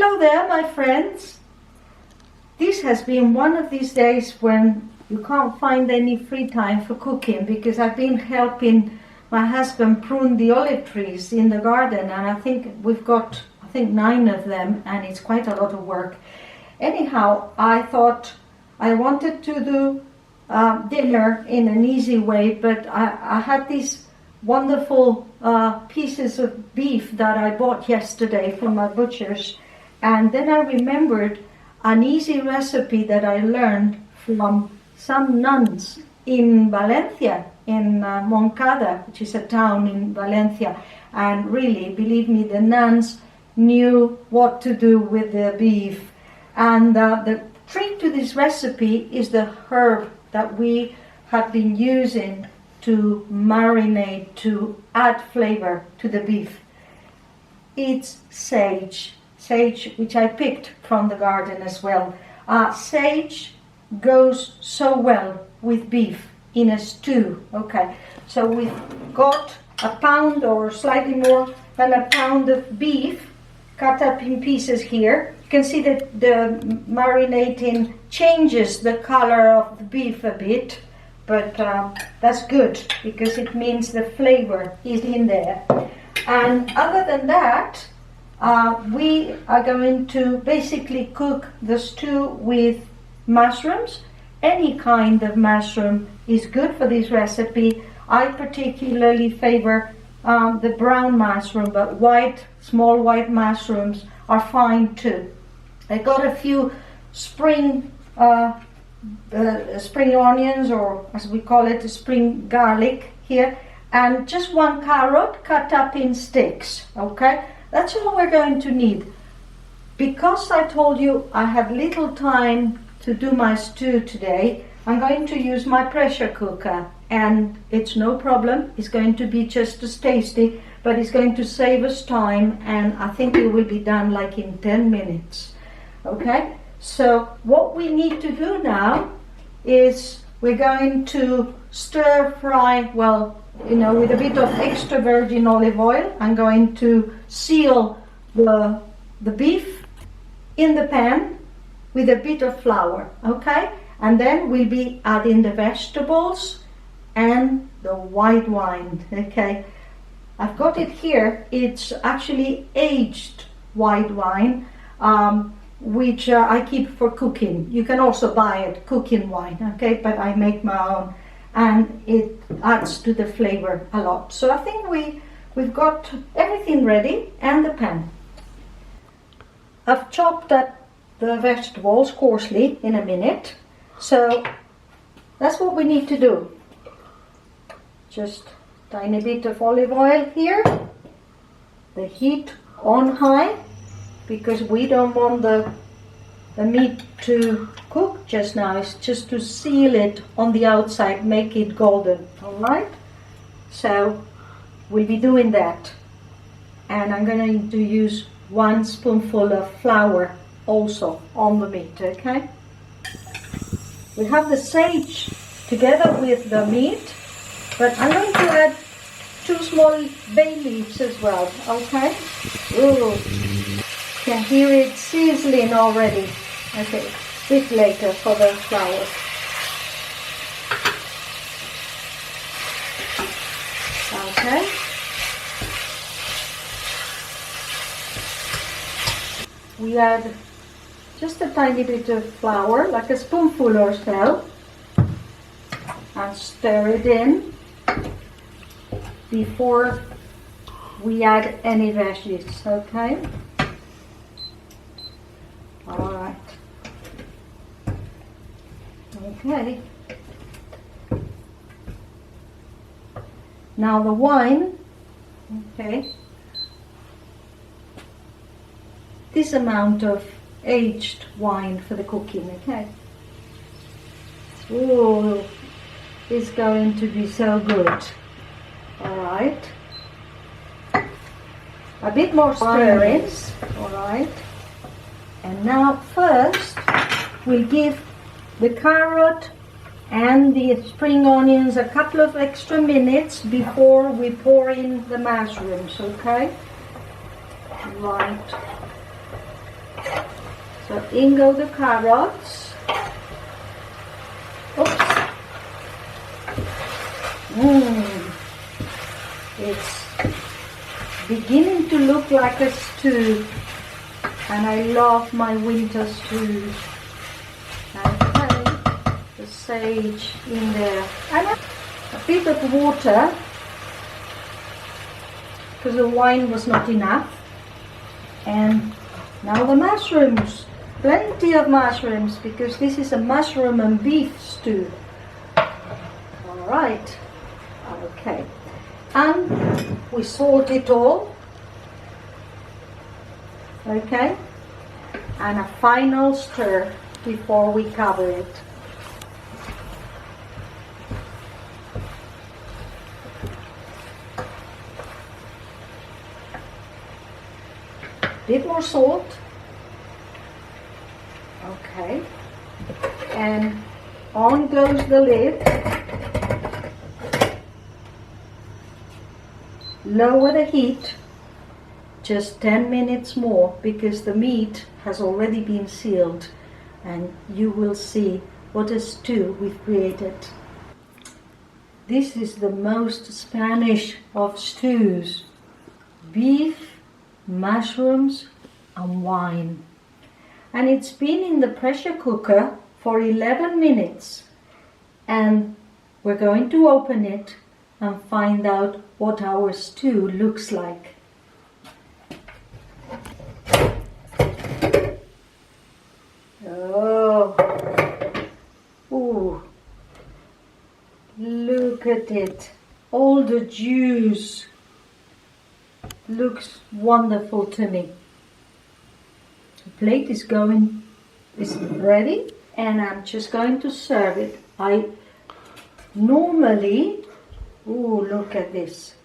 Hello there, my friends. This has been one of these days when you can't find any free time for cooking, because I've been helping my husband prune the olive trees in the garden, and I think we've got 9 of them, and it's quite a lot of work. Anyhow, I thought I wanted to do dinner in an easy way, but I had these wonderful pieces of beef that I bought yesterday from my butcher's, and then I remembered an easy recipe that I learned from some nuns in Valencia, in Moncada, which is a town in Valencia. And really, believe me, the nuns knew what to do with the beef. And the trick to this recipe is the herb that we have been using to marinate, to add flavor to the beef. It's sage, which I picked from the garden as well. Sage goes so well with beef in a stew. Okay, so we've got a pound or slightly more than a pound of beef cut up in pieces here. You can see that the marinating changes the color of the beef a bit, but that's good because it means the flavor is in there. And other than that, we are going to basically cook the stew with mushrooms. Any kind of mushroom is good for this recipe. I particularly favor the brown mushroom, but small white mushrooms are fine too. I got a few spring onions, or as we call it, spring garlic here, and just 1 carrot cut up in sticks. Okay, that's all we're going to need. Because I told you I had little time to do my stew today, I'm going to use my pressure cooker, and it's no problem. It's going to be just as tasty, but it's going to save us time, and I think it will be done like in 10 minutes. Okay, so what we need to do now is we're going to stir fry, with a bit of extra virgin olive oil. I'm going to seal the beef in the pan with a bit of flour, okay? And then we'll be adding the vegetables and the white wine, okay? I've got it here. It's actually aged white wine, which I keep for cooking. You can also buy it, cooking wine, okay? But I make my own, and it adds to the flavor a lot. So I think we've got everything ready, and the pan. I've chopped up the vegetables coarsely in a minute, so that's what we need to do. Just tiny bit of olive oil here, the heat on high, because we don't want the meat to cook just now. It's just to seal it on the outside, make it golden. All right, so we'll be doing that, and I'm going to use 1 spoonful of flour also on the meat. Okay, we have the sage together with the meat, but I'm going to add 2 small bay leaves as well. Okay, ooh, can hear it sizzling already. Okay, a bit later for the flour. Okay, we add just a tiny bit of flour, like a spoonful or so, and stir it in before we add any veggies. Okay, all right. Okay, now the wine. Okay, this amount of aged wine for the cooking. Okay, ooh, it's going to be so good. All right, a bit more stirring. All right, and now first we'll give the carrot and the spring onions a couple of extra minutes before we pour in the mushrooms. Okay, right. So in go the carrots. Oops. It's beginning to look like a stew, and I love my winter stews. Okay, the sage in there, and a bit of water because the wine was not enough. And now the mushrooms, plenty of mushrooms, because this is a mushroom and beef stew. All right, okay, and we salt it all, okay, and a final stir before we cover it. Bit more salt, okay, and on goes the lid. Lower the heat just 10 minutes more, because the meat has already been sealed, and you will see what a stew we've created. This is the most Spanish of stews: beef, mushrooms and wine. And it's been in the pressure cooker for 11 minutes, and we're going to open it and find out what our stew looks like. Oh, ooh, look at it, all the juice. Looks wonderful to me. The plate is ready, and I'm just going to serve it. I normally, ooh, look at this.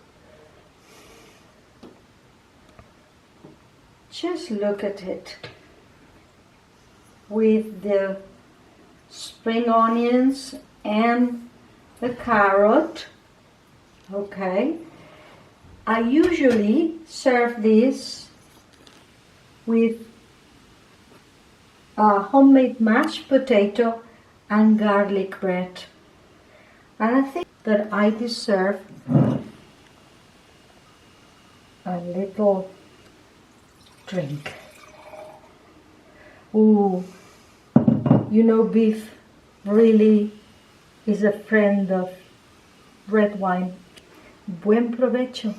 Just look at it. With the spring onions and the carrot, okay. I usually serve this with a homemade mashed potato and garlic bread. And I think that I deserve a little drink. Ooh, you know, beef really is a friend of red wine. Buen provecho.